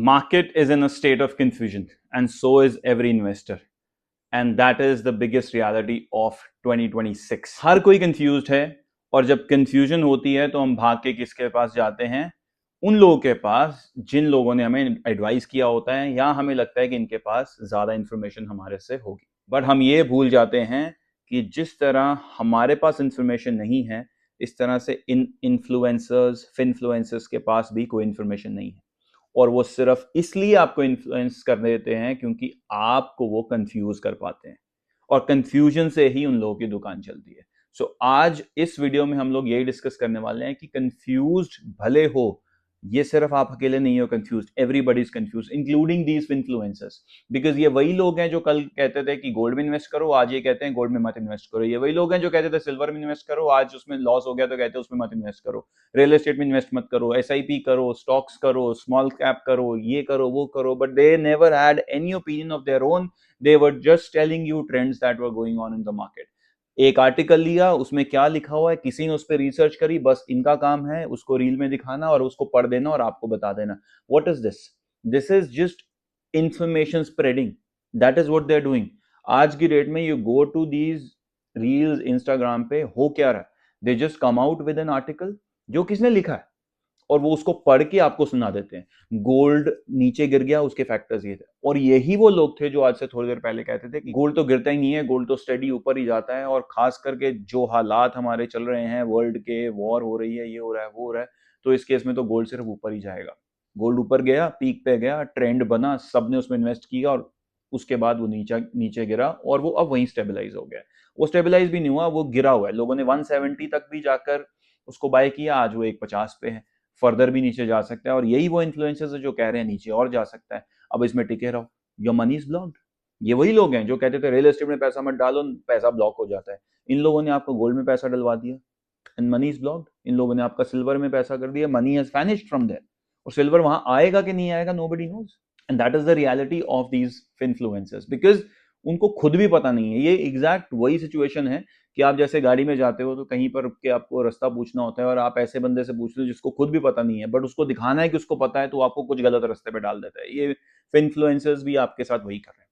market is in a state of confusion and so is every investor, and that is the biggest reality of 2026. हर कोई confused है और जब confusion होती है तो हम भाग के किसके पास जाते हैं? उन लोगों के पास जिन लोगों ने हमें एडवाइस किया होता है या हमें लगता है कि इनके पास ज्यादा इंफॉर्मेशन हमारे से होगी, बट हम ये भूल जाते हैं कि जिस तरह हमारे पास इंफॉर्मेशन नहीं है इस तरह से इन इन्फ्लुएंसर्स फिनफ्लुएंसर्स के पास भी कोई इंफॉर्मेशन नहीं है, और वो सिर्फ इसलिए आपको इन्फ्लुएंस कर देते हैं क्योंकि आपको वो कंफ्यूज कर पाते हैं, और कंफ्यूजन से ही उन लोगों की दुकान चलती है। सो आज इस वीडियो में हम लोग यही डिस्कस करने वाले हैं कि कंफ्यूज्ड भले हो, ये सिर्फ आप अकेले नहीं हो confuse, everybody is confuse including these influencers, because ये वही लोग हैं जो कल कहते थे कि गोल्ड में इन्वेस्ट करो, आज ये कहते हैं गोल्ड में मत इन्वेस्ट करो। ये वही लोग हैं जो कहते थे सिल्वर में इन्वेस्ट करो, आज उसमें लॉस हो गया तो कहते हैं उसमें मत इन्वेस्ट करो। रियल एस्टेट में इन्वेस्ट मत करो, SIP करो, स्टॉक्स करो, स्मॉल कैप करो, ये करो वो करो, but they never had any opinion of their own. They were just telling you trends that were going on in the market. एक आर्टिकल लिया, उसमें क्या लिखा हुआ है किसी ने उस पर रिसर्च करी, बस इनका काम है उसको रील में दिखाना और उसको पढ़ देना और आपको बता देना। What is this? This is just information spreading, that is what they are doing. आज की डेट में you go to these reels Instagram पे, हो क्या रहा है? They just come out with an article जो किसने लिखा है और वो उसको पढ़ के आपको सुना देते हैं। गोल्ड नीचे गिर गया, उसके फैक्टर्स ये थे, और यही वो लोग थे जो आज से थोड़ी देर पहले कहते थे कि गोल्ड तो गिरता ही नहीं है, गोल्ड तो स्टडी ऊपर ही जाता है, और खास करके जो हालात हमारे चल रहे हैं वर्ल्ड के, वॉर हो रही है, ये हो रहा है वो हो रहा है, तो इस केस में तो गोल्ड सिर्फ ऊपर ही जाएगा। गोल्ड ऊपर गया, पीक पे गया, ट्रेंड बना, सबने उसमें इन्वेस्ट किया और उसके बाद वो नीचे नीचे गिरा और वो अब वहीं स्टेबलाइज हो गया। वो स्टेबलाइज भी नहीं हुआ, वो गिरा हुआ है। लोगों ने 170 तक भी जाकर उसको बाय किया, आज वो 150 पे है, फर्दर भी नीचे जा सकता है, और यही वो इन्फ्लुएंसर्स है जो कह रहे हैं नीचे और जा सकता है, अब इसमें टिके रहो, योर मनी इज ब्लॉक्ड। ये वही लोग हैं जो कहते थे रियल एस्टेट में पैसा मत डालो, पैसा ब्लॉक हो जाता है। इन लोगों ने आपको गोल्ड में पैसा डलवा दिया एंड मनी इज ब्लॉक्ड। इन लोगों ने आपका सिल्वर में पैसा कर दिया, money has vanished from there, और सिल्वर वहां आएगा कि नहीं आएगा nobody knows, and that is the reality of these influencers, because उनको खुद भी पता नहीं है। ये एग्जैक्ट वही सिचुएशन है कि आप जैसे गाड़ी में जाते हो तो कहीं पर रुक के आपको रास्ता पूछना होता है और आप ऐसे बंदे से पूछ लो जिसको खुद भी पता नहीं है, बट उसको दिखाना है कि उसको पता है, तो आपको कुछ गलत रास्ते पे डाल देता है। ये इन्फ्लुएंसर्स भी आपके साथ वही कर रहे हैं।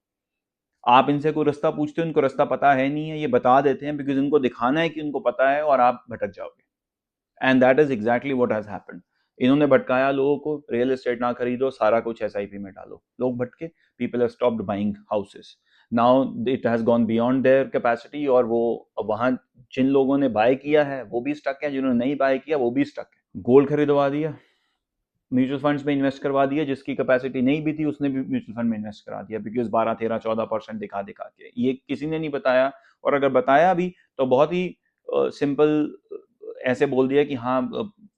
आप इनसे कोई रास्ता पूछते हो, इनको रास्ता पता है नहीं है, ये बता देते हैं बिकॉज इनको दिखाना है कि उनको पता है और आप भटक जाओगे। And that is exactly what has happened. इन्होंने भटकाया लोगों को, रियल एस्टेट ना खरीदो, सारा कुछ SIP में डालो, लोग भटके, people have stopped buying houses. Now it has gone beyond their capacity, और वो वहां जिन लोगों ने बाय किया है वो भी स्टक है, जिन्होंने नहीं बाय किया वो भी स्टक है। गोल्ड खरीदवा दिया, म्यूचुअल फंड्स में इन्वेस्ट करवा दिया, जिसकी कैपेसिटी नहीं भी थी उसने भी म्यूचुअल फंड में इन्वेस्ट करा दिया, बिकॉज 12, 13, 14% दिखा दिखा के। ये किसी ने नहीं बताया, और अगर बताया भी तो बहुत ही सिंपल ऐसे बोल दिया कि हाँ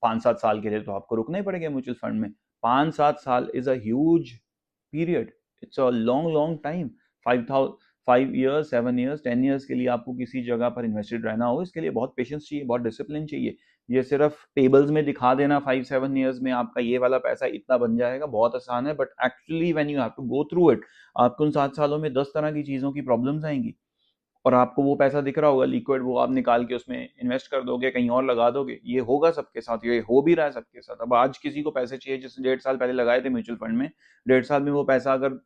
5-7 साल के लिए तो आपको रुकना ही पड़ेगा म्यूचुअल फंड में। 5-7 साल is a huge period, it's a long long time. 5 years, 7 years, 10 years के लिए आपको किसी जगह पर इन्वेस्टेड रहना हो, इसके लिए बहुत पेशेंस चाहिए, बहुत डिसिप्लिन चाहिए। ये सिर्फ टेबल्स में दिखा देना 5-7 ईयर्स में आपका ये वाला पैसा इतना बन जाएगा, बहुत आसान है, but actually when you have to go through it, आपको उन 7 सालों में 10 तरह की चीजों की प्रॉब्लम्स आएंगी, और आपको वो पैसा दिख रहा होगा लिक्विड, वो आप निकाल के उसमें इन्वेस्ट कर दोगे, कहीं और लगा दोगे। ये होगा सबके साथ, ये हो भी रहा है सबके साथ। अब आज किसी को पैसे चाहिए जिसने 1.5 साल पहले लगाए थे म्यूचुअल फंड में, 1.5 साल में वो पैसा अगर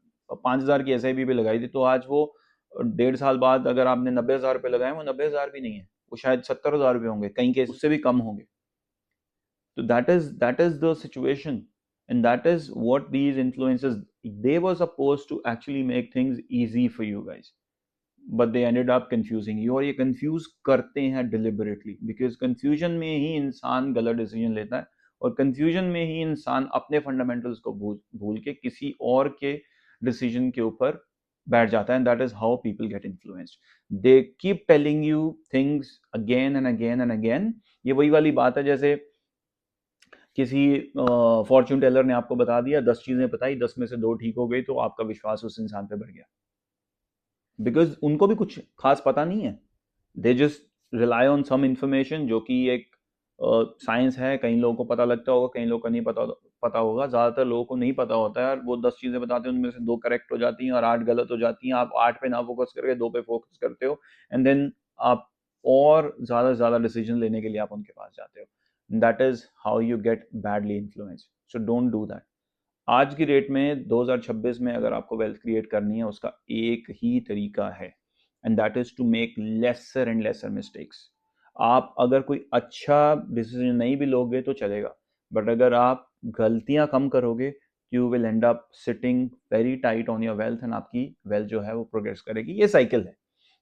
5,000 की SIP पे लगाई थी, तो आज वो 1.5 साल बाद अगर आपने 90,000 रुपये लगाए, वो 90,000 भी नहीं है, वो शायद 70,000 रुपये होंगे, कहीं के उससे भी कम होंगे। So that is the situation, and that is what these influencers, they were supposed to actually make things easy for you guys, but they ended up confusing you, और ये confuse करते हैं deliberately, because confusion में ही इंसान गलत decision लेता है, और confusion में ही इंसान अपने fundamentals को भूल के किसी और के decision के ऊपर बैठ जाता है, and that is how people get influenced. They keep telling you things again and again and again. ये वही वाली बात है जैसे किसी फॉर्च्यून टेलर ने आपको बता दिया, 10 चीजें बताई, 10 में से 2 ठीक हो गई, तो आपका विश्वास उस इंसान पे बढ़ गया, बिकॉज उनको भी कुछ खास पता नहीं है। They just rely on some information जो कि एक साइंस है, कई लोगों को पता लगता होगा, कई लोगों को नहीं पता होगा, ज्यादातर लोगों को नहीं पता होता है, और वो 10 चीजें बताते हैं, उनमें से 2 करेक्ट हो जाती हैं और 8 गलत हो जाती हैं। आप 8 पे ना फोकस करके 2 पे फोकस करते हो, एंड देन आप और ज्यादा से ज्यादा डिसीजन लेने के लिए आप उनके पास जाते हो। That is how you get badly influenced, so don't do that. आज की डेट में 2026 में अगर आपको वेल्थ क्रिएट करनी है, उसका एक ही तरीका है, and that is to make lesser and lesser mistakes. आप अगर कोई अच्छा डिसीजन नहीं भी लोगे तो चलेगा, बट अगर आप गलतियां कम करोगे, you will and up sitting very tight on your wealth, and आपकी वेल्थ जो है वो प्रोग्रेस करेगी। ये साइकिल है,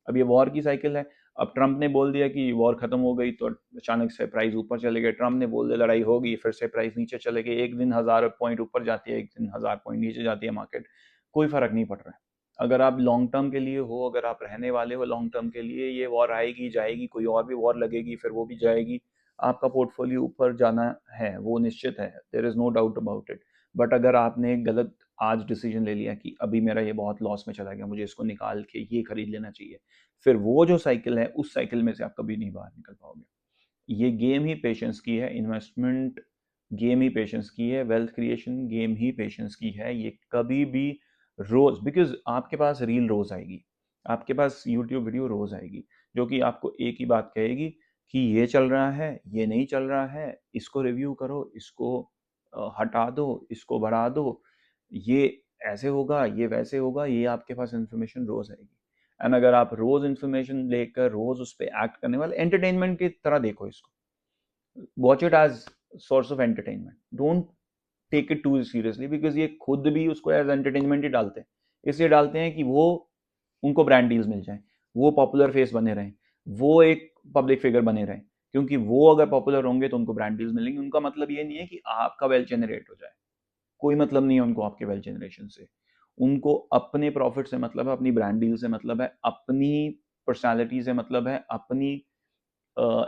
अब ये वॉर की साइकिल है। अब ट्रंप ने बोल दिया कि वॉर खत्म हो गई तो अचानक से प्राइस ऊपर चले गए। ट्रंप ने बोल दिया लड़ाई होगी, फिर से प्राइस नीचे चले गए। एक दिन 1000 पॉइंट ऊपर जाती है, एक दिन 1000 पॉइंट नीचे जाती है मार्केट, कोई फर्क नहीं पड़ रहा है। अगर आप लॉन्ग टर्म के लिए हो, अगर आप रहने वाले हो लॉन्ग टर्म के लिए, ये वॉर आएगी जाएगी, कोई और भी वॉर लगेगी फिर वो भी जाएगी, आपका पोर्टफोलियो ऊपर जाना है वो निश्चित है, there is no doubt about it. But अगर आपने गलत आज डिसीजन ले लिया कि अभी मेरा ये बहुत लॉस में चला गया, मुझे इसको निकाल के ये खरीद लेना चाहिए, फिर वो जो साइकिल है उस साइकिल में से आप कभी नहीं बाहर निकल पाओगे। ये गेम ही पेशेंस की है, इन्वेस्टमेंट गेम ही पेशेंस की है, वेल्थ क्रिएशन गेम ही पेशेंस की है। ये कभी भी रोज, बिकॉज आपके पास रील रोज आएगी, आपके पास यूट्यूब वीडियो रोज आएगी जो कि आपको एक ही बात कहेगी कि ये चल रहा है, ये नहीं चल रहा है, इसको रिव्यू करो, इसको हटा दो, इसको बढ़ा दो, ये ऐसे होगा, ये वैसे होगा। ये आपके पास इंफॉर्मेशन रोज आएगी, एंड अगर आप रोज इंफॉर्मेशन लेकर रोज उस पर एक्ट करने वाले, एंटरटेनमेंट की तरह देखो इसको, watch it as source of entertainment, don't take it too seriously, because ये खुद भी उसको एज एंटरटेनमेंट ही डालते हैं। इसलिए डालते हैं कि वो उनको ब्रांड डील्स मिल जाए, वो पॉपुलर फेस बने रहें, वो एक पब्लिक फिगर बने रहें, क्योंकि वो अगर पॉपुलर होंगे तो उनको ब्रांड डील्स मिलेंगी। उनका मतलब ये नहीं है कि आपका वेल्थ जनरेट हो जाए, कोई मतलब नहीं है उनको आपके वेल्थ जनरेशन से। उनको अपने प्रॉफिट से मतलब है, अपनी ब्रांड डील से मतलब है, अपनी पर्सनालिटी से मतलब है, अपनी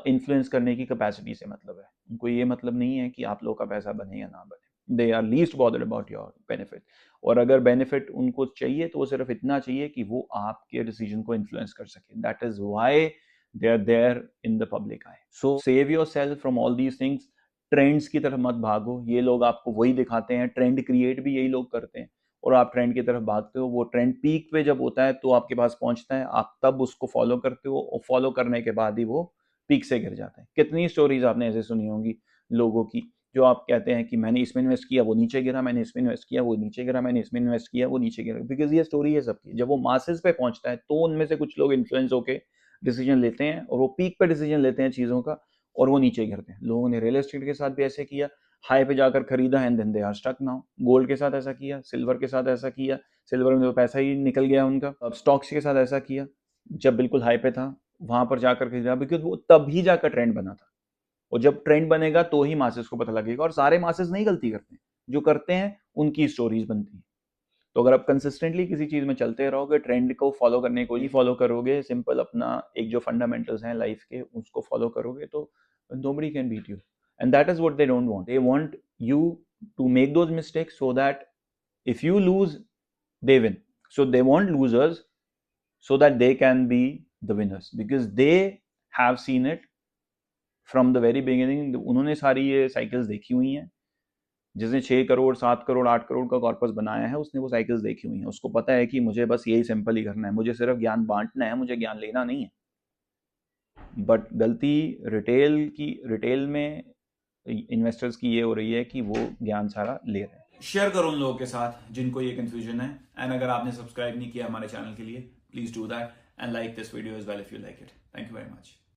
इन्फ्लुएंस करने की कैपेसिटी से मतलब है। उनको ये मतलब नहीं है कि आप लोगों का पैसा बने या ना बने। They are least bothered about your benefit, और अगर बेनिफिट उनको चाहिए तो वो सिर्फ इतना चाहिए कि वो आपके डिसीजन को इन्फ्लुएंस कर सके। That is why they are there in the public eye. So save yourself from all these things. Trends की तरफ मत भागो, ये लोग आपको वही दिखाते हैं, ट्रेंड क्रिएट भी यही लोग करते हैं, और आप ट्रेंड की तरफ भागते हो। वो ट्रेंड पीक पे जब होता है तो आपके पास पहुंचता है, आप तब उसको फॉलो करते हो, और फॉलो करने के बाद ही वो पीक से गिर जाता है। कितनी स्टोरीज आपने ऐसे सुनी होंगी लोगों की, जो आप कहते हैं कि मैंने इसमें इन्वेस्ट किया वो नीचे गिरा, मैंने इसमें इन्वेस्ट किया वो नीचे गिरा, मैंने इसमें इन्वेस्ट किया वो नीचे गिरा, बिकॉज ये स्टोरी है सबकी। जब वो मासेस पे पहुंचता है तो उनमें से कुछ लोग इन्फ्लुएंस होकर डिसीजन लेते हैं, और वो पीक पे डिसीजन लेते हैं चीज़ों का, और वो नीचे गिरते हैं। लोगों ने रियल एस्टेट के साथ भी ऐसे किया, हाई पे जाकर खरीदा and then they are stuck now. Gold के साथ ऐसा किया, सिल्वर के साथ ऐसा किया, सिल्वर में तो पैसा ही निकल गया उनका। अब स्टॉक्स के साथ ऐसा किया, जब बिल्कुल हाई पे था वहां पर जाकर खरीदा, बिकॉज वो तभी जाकर ट्रेंड बना था, और जब ट्रेंड बनेगा तो ही मासेस को पता लगेगा। और सारे मासेस नहीं गलती करते हैं, जो करते हैं उनकी स्टोरीज बनती हैं। तो अगर आप कंसिस्टेंटली किसी चीज में चलते रहोगे, ट्रेंड को फॉलो करने को ही फॉलो करोगे, सिंपल अपना एक जो फंडामेंटल्स हैं लाइफ के उसको फॉलो करोगे, तो nobody can beat you. And that is what they don't want. They want you to make those mistakes so that if you lose, they win. So they want losers so that they can be the winners, because they have seen it from the very beginning. उन्होंने सारी ये cycles देखी हुई हैं। जिसने 6 करोड़ 7 करोड़ 8 करोड़ का corpus बनाया है, उसने वो साइकिल्स देखी हुई हैं। उसको पता है कि मुझे बस यही सिंपल ही करना है, मुझे सिर्फ ज्ञान बांटना है, मुझे ज्ञान लेना नहीं है। बट गलती रिटेल में इन्वेस्टर्स की ये हो रही है कि वो ज्ञान सारा ले रहे हैं। शेयर करो उन लोगों के साथ जिनको ये कंफ्यूजन है, एंड अगर आपने सब्सक्राइब नहीं किया हमारे चैनल के लिए, please do that, and like this video as well if you like it. Thank you very much.